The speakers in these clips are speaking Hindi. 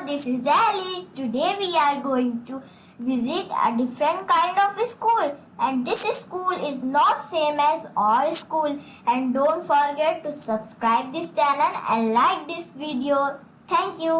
this is Ali. Today we are going to visit a different kind of school, and this school is not same as our school. And don't forget to subscribe this channel and like this video. Thank you.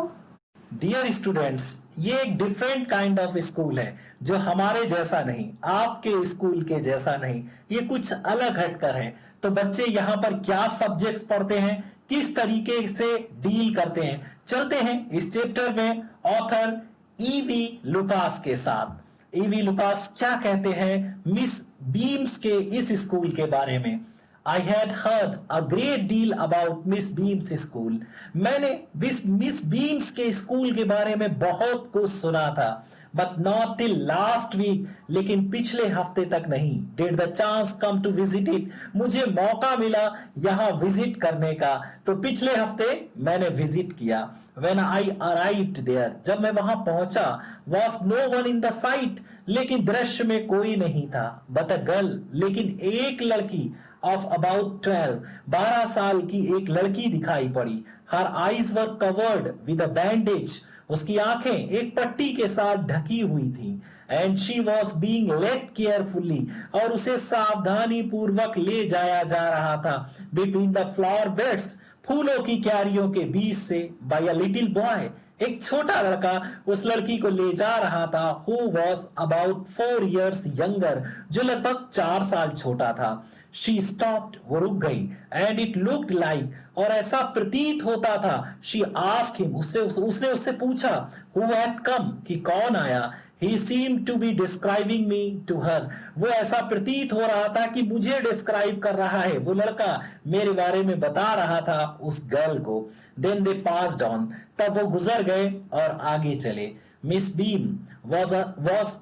Dear students, ये एक डिफरेंट काइंड ऑफ स्कूल है जो हमारे जैसा नहीं, आपके स्कूल के जैसा नहीं, ये कुछ अलग हटकर है। तो बच्चे यहाँ पर क्या सब्जेक्ट्स पढ़ते हैं, किस तरीके से डील करते हैं, चलते हैं इस चैप्टर में ऑथर ईवी लुकास के साथ। ईवी लुकास क्या कहते हैं मिस बीम्स के इस स्कूल के बारे में। I had heard a great deal about Miss Beams school. मैंने मिस बीम्स के स्कूल के बारे में बहुत कुछ सुना था, but not till last week, लेकिन पिछले हफ्ते तक नहीं। Did the chance come to visit it, मुझे मौका मिला यहाँ विजिट करने का, तो पिछले हफ्ते मैंने विजिट किया। When I arrived there, जब मैं वहां पहुंचा, was no one in the sight, लेकिन दृश्य में कोई नहीं था। But a girl, लेकिन एक लड़की of about 12 साल की एक लड़की दिखाई पड़ी। Her eyes were covered with a bandage, उसकी आंखें एक पट्टी के साथ ढकी हुई थी। And she was being led carefully, और उसे सावधानी पूर्वक ले जाया जा रहा था between the flower beds, फूलों की क्यारियों के बीच से, by a little boy, एक छोटा लड़का उस लड़की को ले जा रहा था who was about 4 years younger, जो लगभग 4 साल छोटा था। She stopped, वो रुक गई। And it looked like, और ऐसा प्रतीत होता था, she asked him, उसने उससे पूछा who had come, कि कौन आया। He seemed to be describing me to her, वो ऐसा प्रतीत हो रहा था कि मुझे डिस्क्राइब कर रहा है, वो लड़का मेरे बारे में बता रहा था उस गर्ल को। Then they passed on, तब वो गुजर गए और आगे चले। Miss Beam was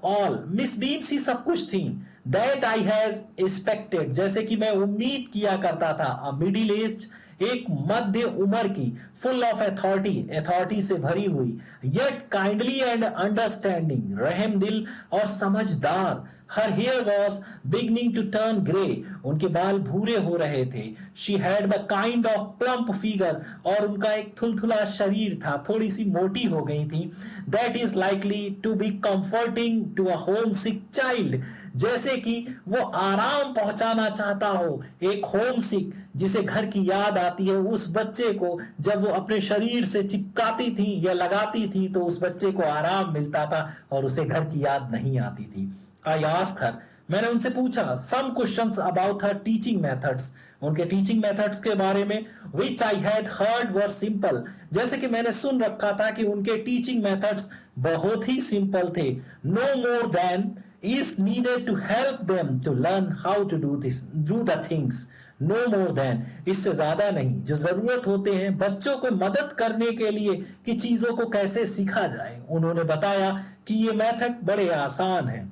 all, Miss Beam सी सब कुछ थी। That I has expected, जैसे कि मैं उम्मीद किया करता था। A middle aged, एक मध्य उम्र की, full of authority से भरी हुई, yet kindly and understanding, रहम दिल और समझदार। Her hair was beginning to turn grey, उनके बाल भूरे हो रहे थे। She had the kind of plump figure, और उनका एक थुलथुला शरीर था, थोड़ी सी मोटी हो गई थी। That is likely to be comforting to a homesick child, जैसे कि वो आराम पहुंचाना चाहता हो एक होम सिक, जिसे घर की याद आती है, उस बच्चे को जब वो अपने शरीर से चिपकाती थी या लगाती थी तो उस बच्चे को आराम मिलता था और उसे घर की याद नहीं आती थी। I asked her, मैंने उनसे पूछा some questions about her teaching methods, उनके टीचिंग मेथड्स के बारे में, which I had heard were simple, जैसे कि मैंने सुन रखा था कि उनके टीचिंग मेथड्स बहुत ही सिंपल थे। No more than is needed to help them to learn how to do the things. No more than, इससे ज्यादा नहीं, जो जरूरत होते हैं बच्चों को मदद करने के लिए कि चीजों को कैसे सीखा जाए। उन्होंने बताया कि ये मेथड बड़े आसान हैं।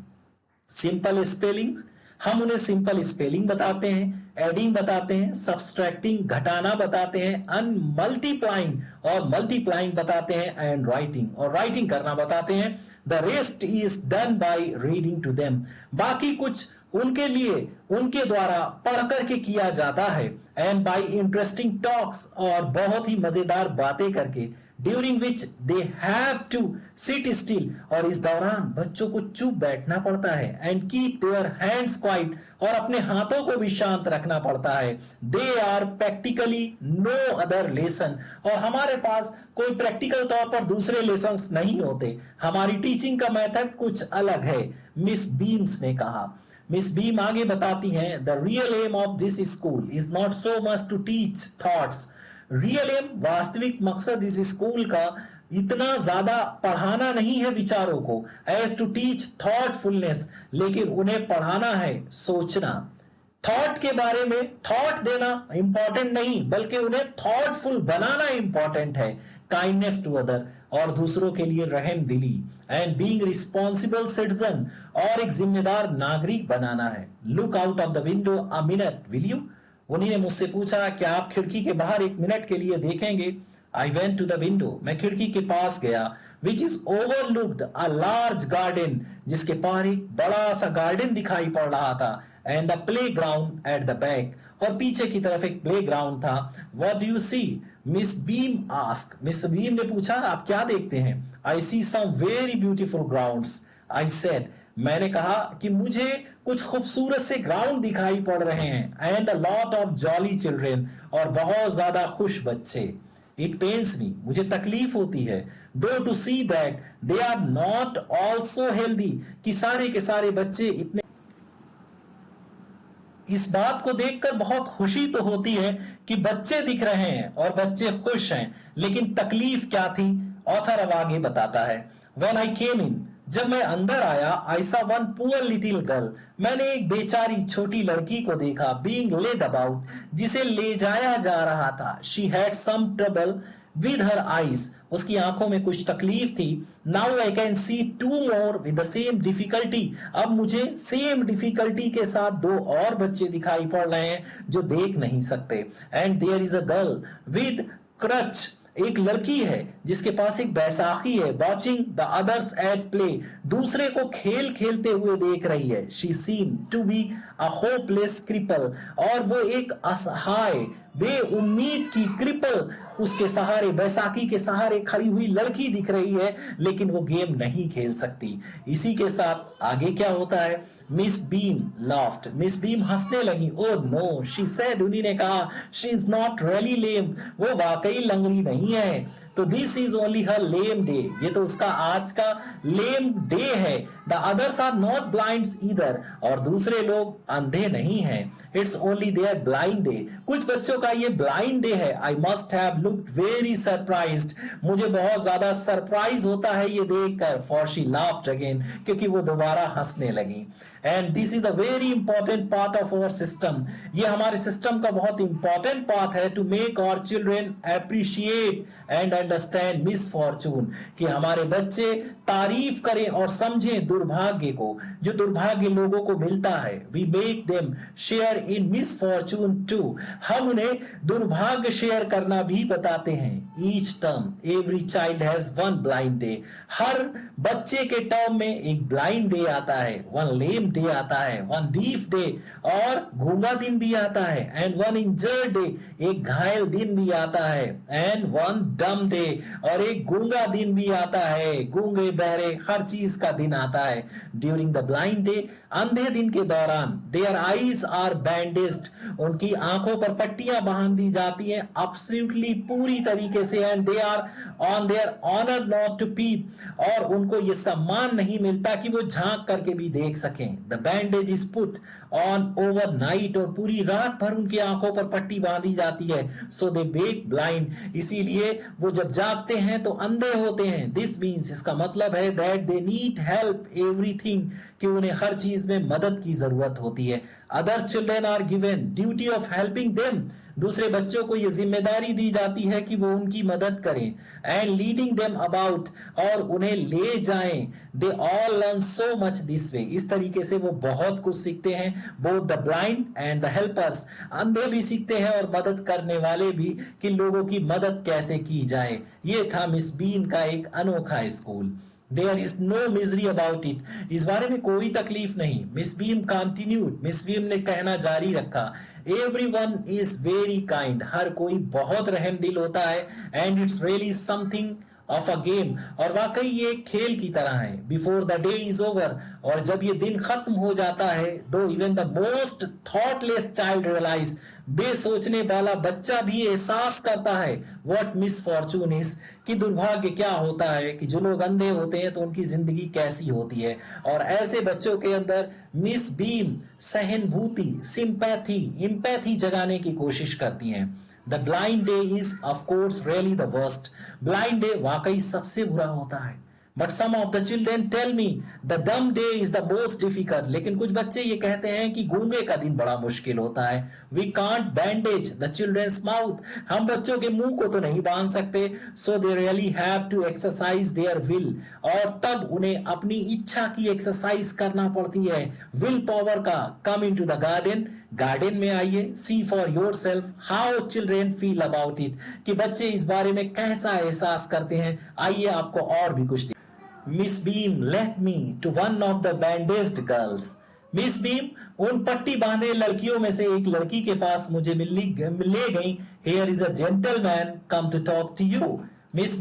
सिंपल स्पेलिंग, हम उन्हें सिंपल स्पेलिंग बताते हैं, एडिंग बताते हैं, सब्सट्रैक्टिंग घटाना बताते हैं, अनमल्टीप्लाइंग और मल्टीप्लाइंग बताते हैं, एंड राइटिंग और राइटिंग करना बताते हैं। The rest is done by reading to them, बाकी कुछ उनके लिए उनके द्वारा पढ़ करके किया जाता है। एंड बाय इंटरेस्टिंग टॉक्स, और बहुत ही मजेदार बातें करके। During which they have to sit still, और इस दौरान बच्चों को चुप बैठना पड़ता है। And keep their hands quiet, और अपने हाथों को भी शांत रखना पड़ता है। They are practically no other lesson, और हमारे पास कोई प्रैक्टिकल तौर पर दूसरे लेसन्स नहीं होते, हमारी टीचिंग का मेथड कुछ अलग है, मिस बीम्स ने कहा। मिस बीम आगे बताती हैं, the real aim of this school is not so much to teach thoughts, real aim, वास्तविक मकसद इस स्कूल का इतना ज्यादा पढ़ाना नहीं है विचारों को, एज टू टीच थॉटफुलनेस, लेकिन उन्हें पढ़ाना है सोचना। थॉट के बारे में थॉट देना इंपॉर्टेंट नहीं, बल्कि उन्हें थॉटफुल बनाना इंपॉर्टेंट है। काइंडनेस टू अदर, और दूसरों के लिए रहम दिली। एंड बीइंग रिस्पॉन्सिबल सिटीजन, और एक जिम्मेदार नागरिक बनाना है। Look out of the window a minute will you, उन्हीं ने मुझसे पूछा क्या आप खिड़की के बाहर एक मिनट के लिए देखेंगे। I went to the window, मैं खिड़की के पास गया। Which is overlooked a large garden, जिसके पार एक बड़ा सा गार्डन दिखाई पड़ रहा था। And the playground at the back, और पीछे की तरफ एक प्ले ग्राउंड था। What do you see, Miss Beam ask, Miss Beam ने पूछा आप क्या देखते हैं? I see some very beautiful grounds, I said, मैंने कहा कि मुझे कुछ खूबसूरत से ग्राउंड दिखाई पड़ रहे हैं, and a lot of jolly children, और बहुत ज्यादा खुश बच्चे। इट पेन्स मी, मुझे तकलीफ होती है, दो to see that they are not also healthy, कि सारे के सारे बच्चे इतने। इस बात को देखकर बहुत खुशी तो होती है कि बच्चे दिख रहे हैं और बच्चे खुश हैं, लेकिन तकलीफ क्या थी? ऑथर अब आगे बताता है, व्हेन आई केम इन, जब मैं अंदर आया, आई सा वन पुअर लिटिल गर्ल, मैंने एक बेचारी छोटी लड़की को देखा, बीइंग लेड अबाउट, जिसे ले जाया जा रहा था। She had some trouble with her eyes, उसकी आंखों में कुछ तकलीफ थी। Now I can see two more with the same difficulty, अब मुझे सेम डिफिकल्टी के साथ दो और बच्चे दिखाई पड़ रहे हैं जो देख नहीं सकते। And there is a girl with crutch, एक लड़की है जिसके पास एक बैसाखी है, watching the others at play, दूसरे को खेल खेलते हुए देख रही है। She seem to be a hopeless cripple, और वो एक असहाय बेउम्मीद की क्रिपल, उसके सहारे, बैसाखी के सहारे खड़ी हुई लड़की दिख रही है, लेकिन वो गेम नहीं खेल सकती। इसी के साथ आगे क्या होता है? Miss Beam laughed, Miss Beam हंसने लगी। ओ नो, शी सेड, उन्हीं ने कहा, she is not really lame, वो वाकई लंगड़ी नहीं है। तो this is only her lame day, ये तो उसका आज का लेम डे है। The others are not blind either, और दूसरे लोग अंधे नहीं हैं। It's only their blind day, कुछ बच्चों का ये ब्लाइंड डे है। I must have looked very surprised, मुझे बहुत ज्यादा सरप्राइज होता है ये देखकर। फॉर शी लाफ्ड अगेन, क्योंकि वो दोबारा हंसने लगी। And this is a very important part of our system, ये हमारे सिस्टम का बहुत इंपॉर्टेंट पार्ट है, to make our children appreciate and understand misfortune, कि हमारे बच्चे तारीफ करें और समझें दुर्भाग्य को, जो दुर्भाग्य लोगों को मिलता है। We make them share in misfortune too, हम उन्हें दुर्भाग्य शेयर करना भी बताते हैं। Each term every child has one blind day, हर बच्चे के टर्म में एक ब्लाइंड डे आता है, वन लेम डे आता है, वन डीफ डे, और गूंगा दिन भी आता है, एंड वन इंजर्ड डे, एक घायल दिन भी आता है, एंड वन डम डे, और एक गूंगा दिन भी आता है, गूंगे बहरे हर चीज का दिन आता है। ड्यूरिंग द ब्लाइंड डे, अंधे दिन के दौरान, देयर आईज आर बैंडेज्ड, उनकी आंखों पर पट्टियां बांध दी जाती हैं, एब्सोल्युटली पूरी तरीके से, and they are on their honour not to peep, और उनको ये सम्मान नहीं मिलता कि वो झांक करके भी देख सकें। The bandage is put on over night, और पूरी रात भर उनकी आंखों पर पट्टी बांधी जाती है। सो दे बेक ब्लाइंड, इसीलिए वो जब जागते हैं तो अंधे होते हैं। दिस मीन्स, इसका मतलब है that they need help everything, कि उन्हें हर चीज में मदद की जरूरत होती है। Other children are given duty of helping them, दूसरे बच्चों को यह जिम्मेदारी दी जाती है कि वो उनकी मदद करें। एंड लीडिंग देम अबाउट, और उन्हें ले जाएं। They all learn so much this way, इस तरीके से वो बहुत कुछ सीखते हैं। Both the blind and the helpers, अंधे भी सीखते हैं और मदद करने वाले भी, कि लोगों की मदद कैसे की जाए। ये था मिस बीन का एक अनोखा स्कूल। There is no misery about it, इस बारे में कोई तकलीफ नहीं। Miss Beam continued, Miss Beam ने कहना जारी रखा, एवरीवन इज वेरी काइंड, हर कोई बहुत रहम दिल होता है। And it's really something of a game, और वाकई ये एक खेल की तरह है। Before the day is over, और जब ये दिन खत्म हो जाता है, though even the most thoughtless child realise, बेसोचने वाला बच्चा भी एहसास करता है, व्हाट मिसफॉर्चून इज, कि दुर्भाग्य क्या होता है, कि जो लोग अंधे होते हैं तो उनकी जिंदगी कैसी होती है। और ऐसे बच्चों के अंदर मिस बीम सहानुभूति, सिंपैथी, इंपैथी जगाने की कोशिश करती हैं। The blind day is of course really the worst, blind day वाकई सबसे बुरा होता है। But some of the children tell me the dumb day is the most difficult, लेकिन कुछ बच्चे ये कहते हैं कि गूंगे का दिन बड़ा मुश्किल होता है। We can't bandage the children's mouth, हम बच्चों के मुंह को तो नहीं बांध सकते। So they really have to exercise their will, और तब उन्हें अपनी इच्छा की एक्सरसाइज करना पड़ती है, विल पावर का। Come in to the garden, garden में आइए, see for yourself how children feel about it, कि बच्चे इस बारे में कैसा एहसास करते हैं। आइए आपको और भी कुछ। Miss Beam led me to one of the bandaged girls. Miss beam उन पट्टी बांधे लड़कियों में से एक लड़की के पास मुझे ले गई। Here is a gentleman come to talk to you. Miss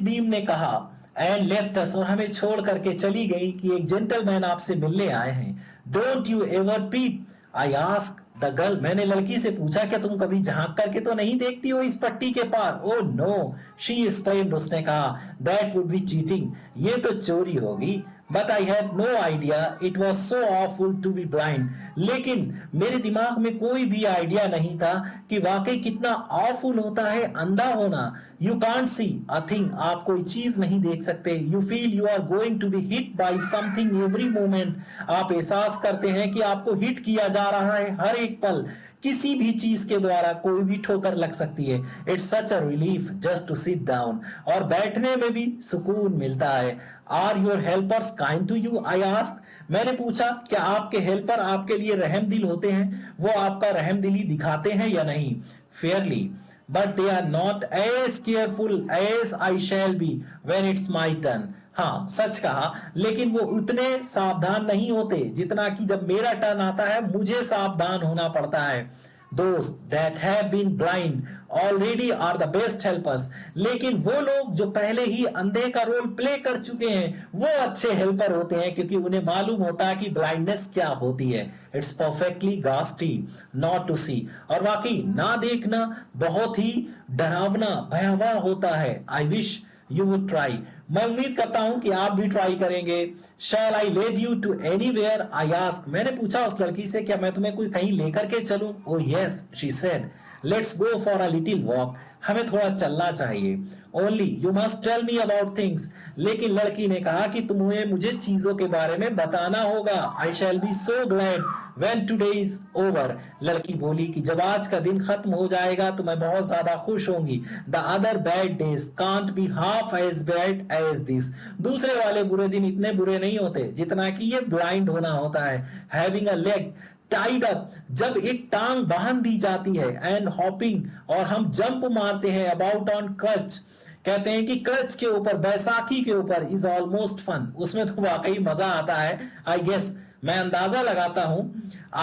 Beam ने कहा एंड लेफ्ट अस, और हमें छोड़ करके चली गई कि एक जेंटलमैन आपसे मिलने आए हैं। Don't you ever peep, I ask the girl. मैंने लड़की से पूछा क्या तुम कभी झांक करके तो नहीं देखती हो इस पट्टी के पार? ओ नो, शी एक्सक्लेम्ड, उसने कहा, दैट वुड बी चीटिंग, ये तो चोरी होगी। But I had no idea it was so awful to be blind, लेकिन मेरे दिमाग में कोई भी आइडिया नहीं था कि वाकई कितना ऑफुल होता है अंधा होना। You can't see a thing, आप कोई चीज नहीं देख सकते। You feel you are going to be hit by something every moment, आप एहसास करते हैं कि आपको हिट किया जा रहा है हर एक पल, किसी भी चीज के द्वारा कोई भी ठोकर लग सकती है। It's such a relief just to sit down, और बैठने में भी सुकून मिलता है। Are your helpers kind to you, I ask, मैंने पूछा क्या आपके हेल्पर आपके लिए रहमदिल होते हैं, वो आपका रहमदिली दिखाते हैं या नहीं? Fairly, but they are not as careful as I shall be when it's my turn. हाँ, सच कहा, लेकिन वो उतने सावधान नहीं होते जितना कि जब मेरा टर्न आता है मुझे सावधान होना पड़ता है। Those that have been blind already are the best helpers, लेकिन वो लोग जो पहले ही अंधे का रोल प्ले कर चुके हैं वो अच्छे हेल्पर होते हैं, क्योंकि उन्हें मालूम होता है कि ब्लाइंडनेस क्या होती है। इट्स परफेक्टली गास्टी नॉट टू सी, और वाकई ना देखना बहुत ही डरावना भयावह होता है। I wish you would try, मैं उम्मीद करता हूं कि आप भी ट्राई करेंगे। Shall I lead you to anywhere, I ask, मैंने पूछा उस लड़की से क्या मैं तुम्हें कोई कहीं लेकर के चलूं? Oh yes, she said, let's go for a little walk, हमें थोड़ा चलना चाहिए। Only you must tell me about things, लेकिन लड़की ने कहा कि तुम्हें मुझे चीजों के बारे में बताना होगा। I shall be so glad when today is over, लड़की बोली कि जब आज का दिन खत्म हो जाएगा तो मैं बहुत ज्यादा खुश होंगी। The other bad days can't be half as bad as this, दूसरे वाले बुरे दिन इतने बुरे नहीं होते जितना कि ये ब्लाइंड होना होता है। Having a leg tied up, जब एक टांग बांध दी जाती है, एंड हॉपिंग, और हम जंप मारते हैं, अबाउट ऑन क्रच, कहते हैं कि क्रच के ऊपर, बैसाखी के ऊपर, इज ऑलमोस्ट फन, उसमें तो वाकई मजा आता है। आई गेस, मैं अंदाजा लगाता हूं।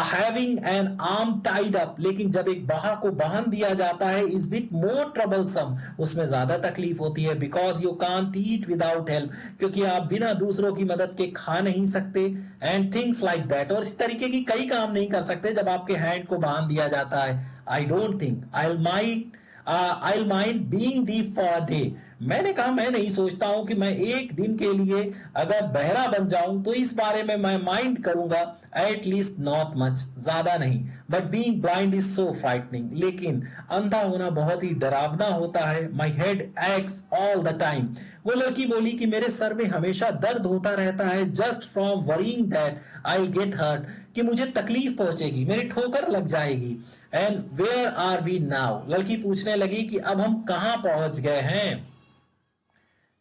Having an arm tied up, लेकिन जब एक बाह को बांध दिया जाता है, इज बिट मोर ट्रबलसम, उसमें ज्यादा तकलीफ होती है। Because you can't eat without help, क्योंकि आप बिना दूसरों की मदद के खा नहीं सकते। एंड थिंग्स लाइक दैट, और इस तरीके की कई काम नहीं कर सकते जब आपके हैंड को बांध दिया जाता है। I don't think I mind being deep for a day, मैंने कहा मैं नहीं सोचता हूं कि मैं एक दिन के लिए अगर बहरा बन जाऊं तो इस बारे में मैं माइंड करूंगा, एट लीस्ट नॉट मच, ज्यादा नहीं। But being blind is so frightening, लेकिन अंधा होना बहुत ही डरावना होता है। My head x all the time, वो लड़की बोली कि मेरे सर में हमेशा दर्द होता रहता है, just from worrying that I get hurt, कि मुझे तकलीफ पहुंचेगी, मेरी ठोकर लग जाएगी। And where are we now, लड़की पूछने लगी कि अब हम कहां पहुंच गए हैं?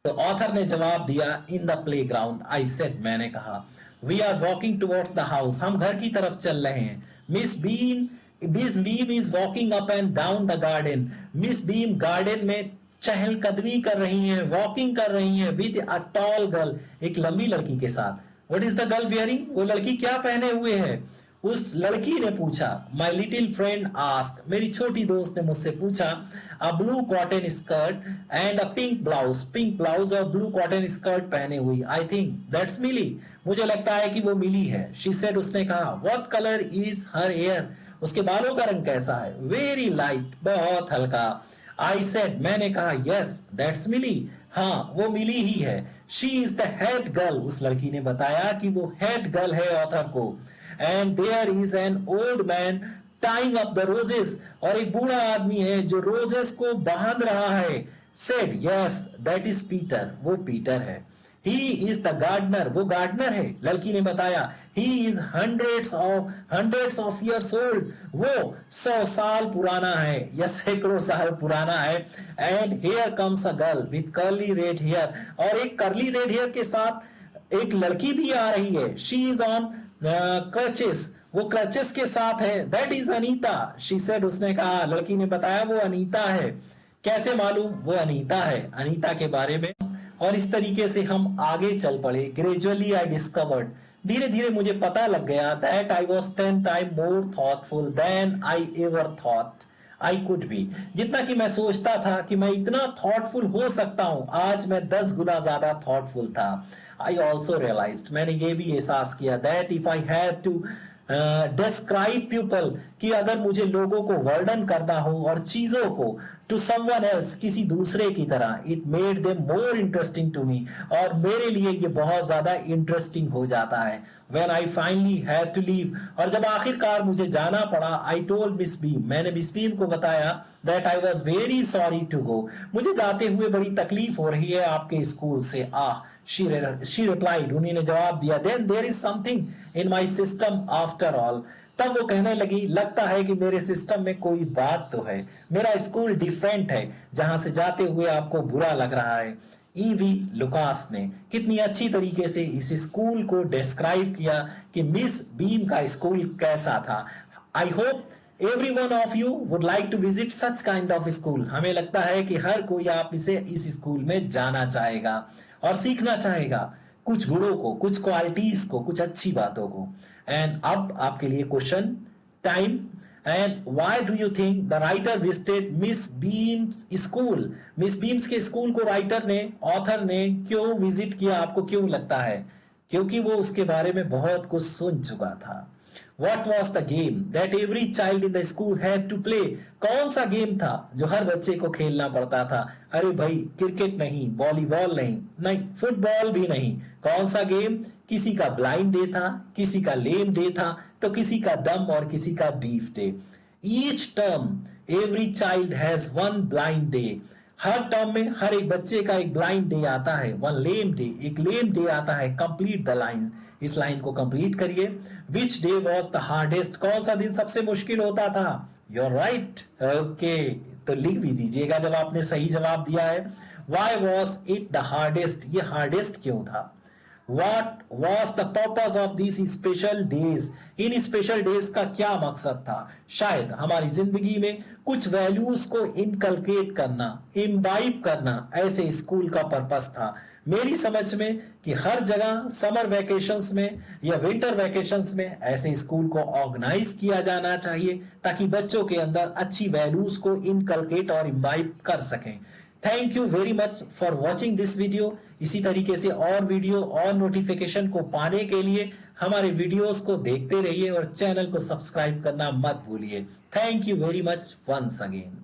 तो ऑथर ने जवाब दिया, in the playground, I said, मैंने कहा, we are walking towards the house, हम घर की तरफ चल रहे हैं। Miss Beam is walking up and down the garden, Miss Beam garden में चहलकदमी कर रही हैं, वॉकिंग कर रही हैं, विद अ टॉल गर्ल, एक लंबी लड़की के साथ। What is the girl wearing, वो लड़की क्या पहने हुए है? उस लड़की ने पूछा, माई लिटिल फ्रेंड आस्क, मेरी छोटी दोस्त ने मुझसे पूछा, a blue cotton skirt and a pink blouse और ब्लू कॉटन स्कर्ट पहने हुई। आई थिंक दैट्स मिली, मुझे लगता है कि वो मिली है। शी सेड, उसने कहा, what colour is her hair, उसके बालों का रंग कैसा है? वेरी लाइट, बहुत हल्का। आई सेड, मैंने कहा, यस दैट्स मिली, हाँ वो मिली ही है। She is the head girl, उस लड़की ने बताया कि वो हेड गर्ल है ऑथर को। And there is an old man tying up the roses, और एक बूढ़ा आदमी है जो रोजेस को बांध रहा है। Said, yes that is Peter, वो पीटर है। ही इज द गार्डनर, वो गार्डनर है, लड़की ने बताया। He is hundreds of years old, वो 100 साल पुराना है या सैकड़ों साल पुराना है। And here comes a girl with curly red hair, और एक कर्ली रेड हेयर के साथ एक लड़की भी आ रही है। शी इज ऑन क्रचेस, वो क्रचेस के साथ है। That is Anita, she said, उसने कहा, लड़की ने बताया वो अनीता है। कैसे मालूम वो अनीता है? अनीता के बारे में, और इस तरीके से हम आगे चल पड़े। ग्रेजुअली आई डिस्कवर्ड धीरे धीरे मुझे पता लग गया that I was 10 time more thoughtful than I ever thought I could be. जितना कि मैं सोचता था कि मैं इतना थॉटफुल हो सकता हूं, आज मैं 10 गुना ज्यादा थॉटफुल था। आई ऑल्सो रियलाइज्ड, मैंने ये भी एहसास किया that if I had to describe people, कि अगर मुझे लोगों को वर्णन करना हो और चीजों को टू समवन एल्स, किसी दूसरे की तरह, it made them more interesting to me, और मेरे लिए ये बहुत ज्यादा इंटरेस्टिंग हो जाता है। When I finally had to leave, और जब आखिरकार मुझे जाना पड़ा, I told Miss Beam, मैंने मिस बीम को बताया that I was very sorry to go, मुझे जाते हुए बड़ी तकलीफ हो रही है आपके स्कूल से। she replied, उन्होंने जवाब दिया, then there is something in my system after all, तब वो कहने लगी, लगता है कि मेरे सिस्टम में कोई बात तो है, मेरा स्कूल डिफरेंट है, जहां से जाते हुए आपको बुरा लग रहा है। ईवी लुकास ने कितनी अच्छी तरीके से इस स्कूल को डिस्क्राइब किया कि मिस बीम का स्कूल कैसा था। I hope every one of you would like to visit such kind of school. हमें लगता है कि हर कोई आप इस स्कूल में जाना चाहेगा और सीखना चाहेगा कुछ गुणों को, कुछ क्वालिटीज को, कुछ अच्छी बातों को। एंड अब आपके लिए question time. And why do you think the writer visited Miss Beam's school? Miss Beam's के स्कूल को राइटर ने, ऑथर ने क्यों विजिट किया, आपको क्यों लगता है? क्योंकि वो उसके बारे में बहुत कुछ सुन चुका था। What was the game that every child in the school had to play? कौन सा गेम था जो हर बच्चे को खेलना पड़ता था? अरे भाई, क्रिकेट नहीं, वॉलीबॉल नहीं, नहीं फुटबॉल भी नहीं। कौन सा गेम? किसी का ब्लाइंड डे था, किसी का लेम डे था, तो किसी का डम और किसी का deaf day. Each term every child has one blind day, हर टर्म में हर एक बच्चे का एक ब्लाइंड डे आता है। वन लेम डे, एक लेम डे आता है। कंप्लीट द लाइन, इस लाइन को कंप्लीट करिए। Which day was the hardest, कौन सा दिन सबसे मुश्किल होता था? यू आर राइट, ओके, तो लिख भी दीजिएगा जब आपने सही जवाब दिया है। Why was it the hardest, ये हार्डेस्ट क्यों था? What was the purpose of these special days? In special days का क्या मकसद था? शायद हमारी जिंदगी में कुछ वैल्यूज को इनकलकेट करना, इम्बाइब करना, ऐसे स्कूल का पर्पस था। मेरी समझ में कि हर जगह समर वेकेशंस में या विंटर वेकेशंस में ऐसे स्कूल को ऑर्गेनाइज किया जाना चाहिए ताकि बच्चों के अंदर अच्छी वैल्यूज को इनकलकेट और इम्बाइब कर सकें। Thank you very much for watching this video. इसी तरीके से और वीडियो और नोटिफिकेशन को पाने के लिए हमारे वीडियोस को देखते रहिए और चैनल को सब्सक्राइब करना मत भूलिए। Thank you very much once again.